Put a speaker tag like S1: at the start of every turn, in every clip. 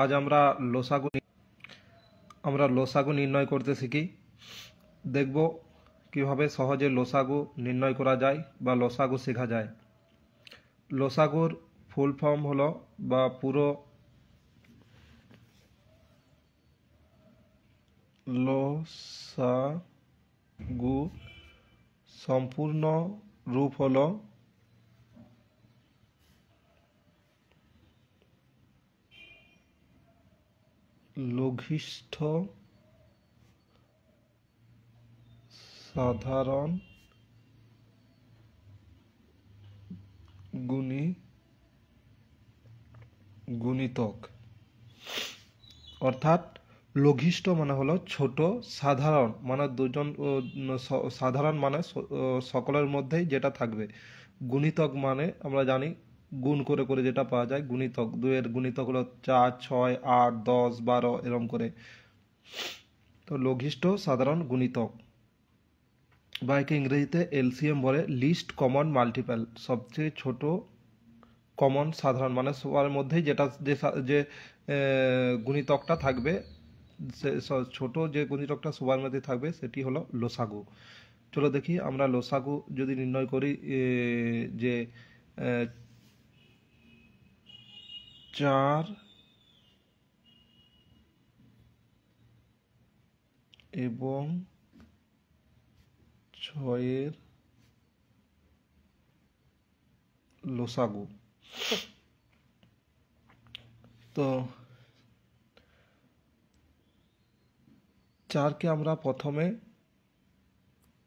S1: আজ আমরা লসাগু নির্ণয় করতে শিখি। দেখব কিভাবে সহজে লসাগু নির্ণয় করা যায় বা লসাগু শেখা যায়। লসাগুর ফুল ফর্ম হলো বা পুরো লসাগু সম্পূর্ণ রূপ হলো লঘিষ্ঠ সাধারণ গুণিতক। অর্থাৎ লঘিষ্ঠ মানে হলো ছোট, সাধারণ মানে দুজন, সাধারণ মানে সকলের মধ্যেই যেটা থাকবে। গুণিতক মানে আমরা জানি গুণ করে করে যেটা পাওয়া যায় গুণিতক। দুইয়ের গুণিতক হলো 4, 6, 8, 10, 12 এরম করে। তো লঘিষ্ঠ সাধারণ গুণিতক বা একে ইংরেজিতে এলসিএম বলে, লিস্ট কমন মাল্টিপল। সবচেয়ে ছোট কমন সাধারণ মানে সবার মধ্যেই যেটা যে গুণিতকটা থাকবে, ছোট যে গুণিতকটা সবার মধ্যে থাকবে সেটি হলো লসাগু। চলো দেখি আমরা লসাগু যদি নির্ণয় করি, যে 4 এবং 6 লসাগু। তো 4কে আমরা প্রথমে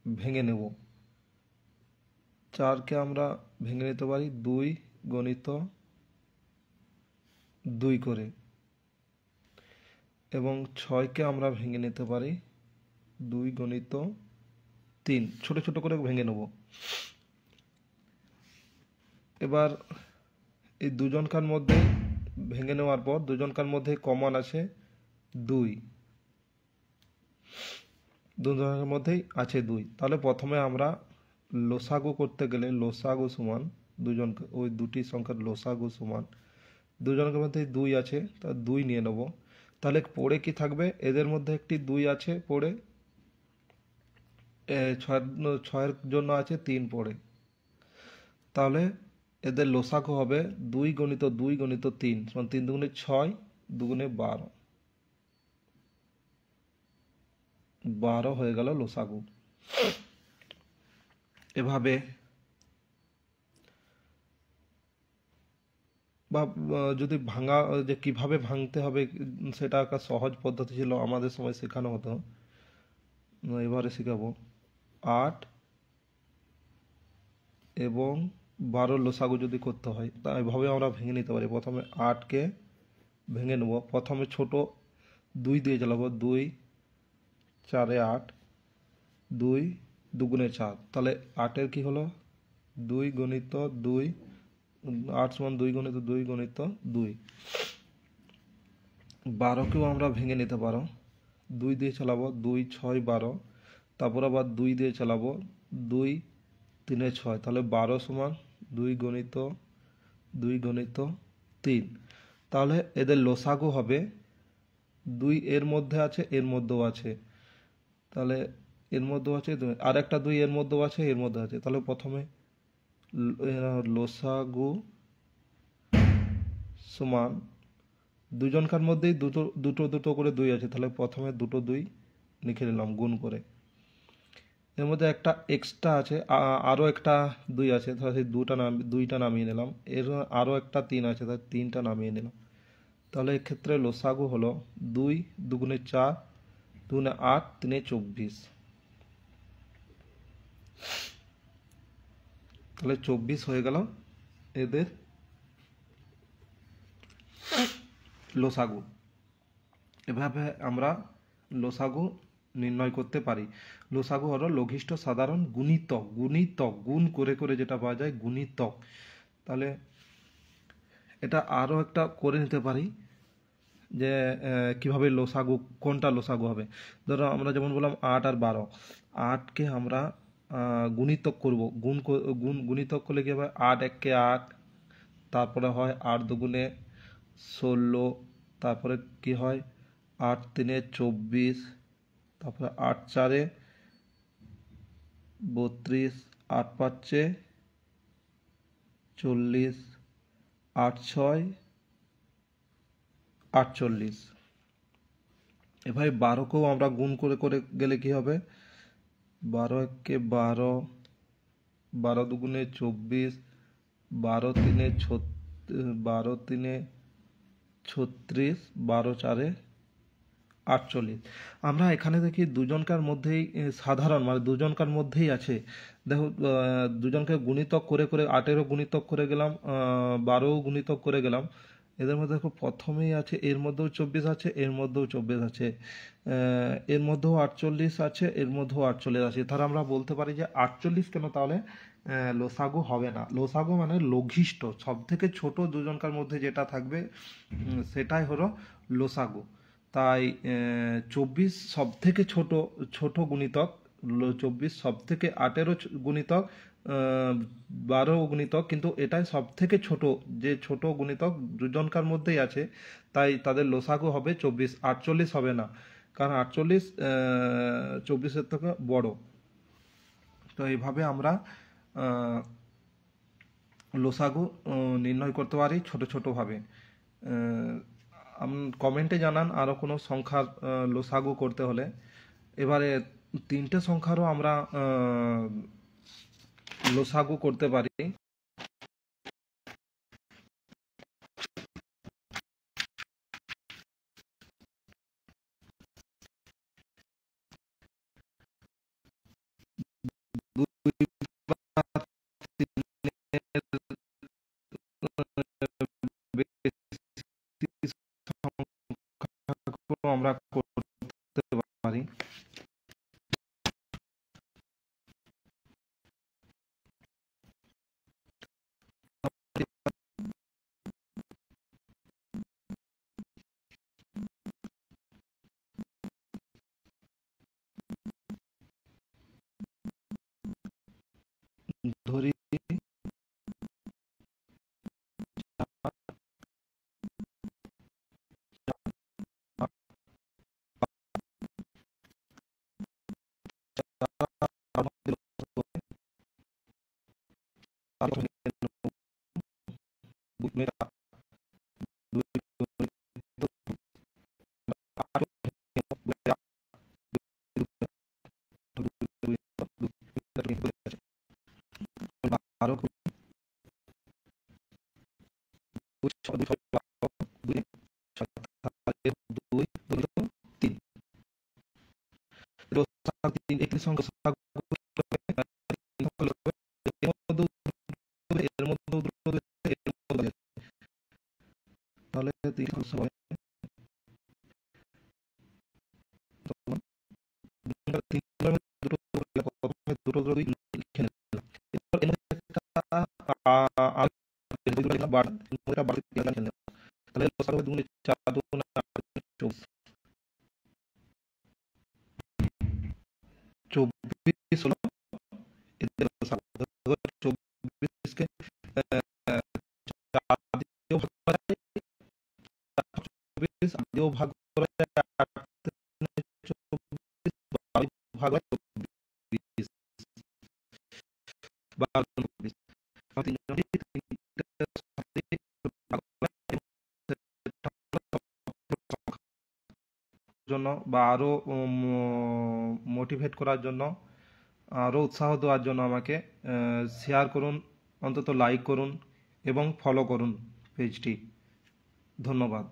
S1: ভেঙে নেব। 4কে আমরা ভেঙে নিতে পারি 2 গণিত 2 করে, এবং 6কে আমরা ভেঙে নিতে পারি 2 গণিত 3। ছোট ছোট করে ভেঙে নেব। এবার এই দুজনকার মধ্যে ভেঙে নেওয়ার পর দুজনকার মধ্যে কমন আছে 2, দুজনের মধ্যেই আছে 2। তাহলে প্রথমে আমরা লসাগু করতে গেলে লসাগু সমান দুজনকে, ওই দুটি সংখ্যার লসাগু সমান দুজনের মধ্যে 2 আছে, তা 2 নিয়ে নেব। তাহলে পড়ে কি থাকবে, এদের মধ্যে একটি 2 আছে পড়ে, 6-এর জন্য আছে 3 পড়ে। তাহলে এদের লসাগু হবে 2 গণিত 2 গণিত 3 সমান 3 দুগুণে 6, 2 গুণে 12, 12 হয়ে গেল লসাগু। এভাবে বা যদি ভাঙা, যে কিভাবে ভাঙতে হবে সেটা একটা সহজ পদ্ধতি ছিল, আমাদের সময় শেখানো হতো। এবারে শেখাবো 8 এবং 12 লসাগু যদি করতে হয় তা এভাবে আমরা ভেঙে নিতে পারি। প্রথমে 8কে ভেঙে নেব। প্রথমে ছোট 2 দিয়ে চালাবো, 2 4 8, 2 দুগুণে 4। তাহলে 8-এর কি হলো 2 গণিত 2, 8 সমান 2 গণিত 2 গণিত 2। 12কেও আমরা ভেঙে নিতে পারো, 2 দিয়ে চালাবো, 2 6 12, তারপর আবার 2 দিয়ে চালাবো, 2 3 6। তাহলে 12 সমান 2 গণিত 2 গণিত 3। তাহলে এদের লসাগু হবে 2 এর মধ্যে আছে, এর মধ্যেও আছে, তাহলে এর মধ্যেও আছে, আর একটা 2 এর মধ্যেও আছে, এর মধ্যে আছে। তাহলে প্রথমে লসাগু সমান দুজনকার মধ্যেই দুটো দুটো দুটো করে 2 আছে, তাহলে প্রথমে দুটো 2 লিখে নিলাম গুণ করে। এর মধ্যে একটা এক্সট্রা আছে, আরও একটা 2 আছে, তাহলে সেই 2টা নামিয়ে নিলাম। এর আরও একটা 3 আছে, তাহলে 3টা নামিয়ে নিলাম। তাহলে এক্ষেত্রে লসাগু হলো 2 দুগুণে 4, 2 গুণে 8, 3 24। তাহলে 24 হয়ে গেল এদের লসাগু। এভাবে আমরা লসাগু নির্ণয় করতে পারি। লসাগু হলো লঘিষ্ঠ সাধারণ গুণিতক। গুণ করে করে যেটা পাওয়া যায় গুণিতক। তাহলে এটা আরও একটা করে নিতে পারি, যে কিভাবে লসাগু, কোনটা লসাগু হবে। ধরো আমরা যেমন বললাম 8 আর 12, 8কে আমরা গুণিতক করব। গুণিতক করলে কি হবে, 8 1 8, তারপরে হয় 8 দুগুণে 16, তারপরে কি হয় 8 3 24, তারপরে 8 4 32, 8 5 40, 8 6 48। এভাবে 12কেও আমরা গুণ করে করে গেলে কি হবে, 12 একে 12, 12 দুগুণে 24, 12 3 12 3 36, 12 4 48। আমরা এখানে দেখি দুজনকার মধ্যেই সাধারণ মানে দুজনকার মধ্যেই আছে। দেখো দুজনকে গুণিতক করে করে 8-এরও গুণিতক করে গেলাম, 12ও গুণিতক করে গেলাম। এদের মধ্যে দেখো প্রথমেই আছে, এর মধ্যেও 24 আছে, এর মধ্যেও 24 আছে, এর মধ্যেও 48 আছে, এর মধ্যেও 48 আছে। তাহলে আমরা বলতে পারি যে 48 কেন তাহলে লসাগু হবে না। লসাগু মানে লঘিষ্ঠ, সব থেকে ছোট দুজনকার মধ্যে যেটা থাকবে সেটাই হলো লসাগু। তাই 24 সব থেকে ছোট ছোট গুণিতক, 24 সব থেকে 8-এরও গুণিতক, 12 গুণিতক, কিন্তু এটাই সব থেকে ছোট, যে ছোট গুণিতক দুজনকার মধ্যেই আছে, তাই তাদের লসাগু হবে 24, 48 হবে না, কারণ 48 24-এর থেকে বড়। তো এইভাবে আমরা লসাগু নির্ণয় করতে পারি ছোট ছোটোভাবে। কমেন্টে জানান আরও কোনো সংখ্যার লসাগু করতে হলে। এবারে 3টে সংখ্যারও আমরা লসাগু করতে পারি। আমরা করতে পারি। ধরি আরো একটি সংখ্যা তাহলে 3 হবে দুটো দুটো লিখে নিলাম। এরপর এর মধ্যে একটা তাহলে লসাগু 4 2 24, 24 হলো এদের লসাগু। 24কে 4 দিয়েও ভাগ করা যায়, 24 8 দিয়েও ভাগ করা যায়, 8 24 ভাগ হয় 24 বা 24। জন্য বা আরও মোটিভেট করার জন্য, আরও উৎসাহ দেওয়ার জন্য আমাকে শেয়ার করুন, অন্তত লাইক করুন এবং ফলো করুন পেজটি। ধন্যবাদ।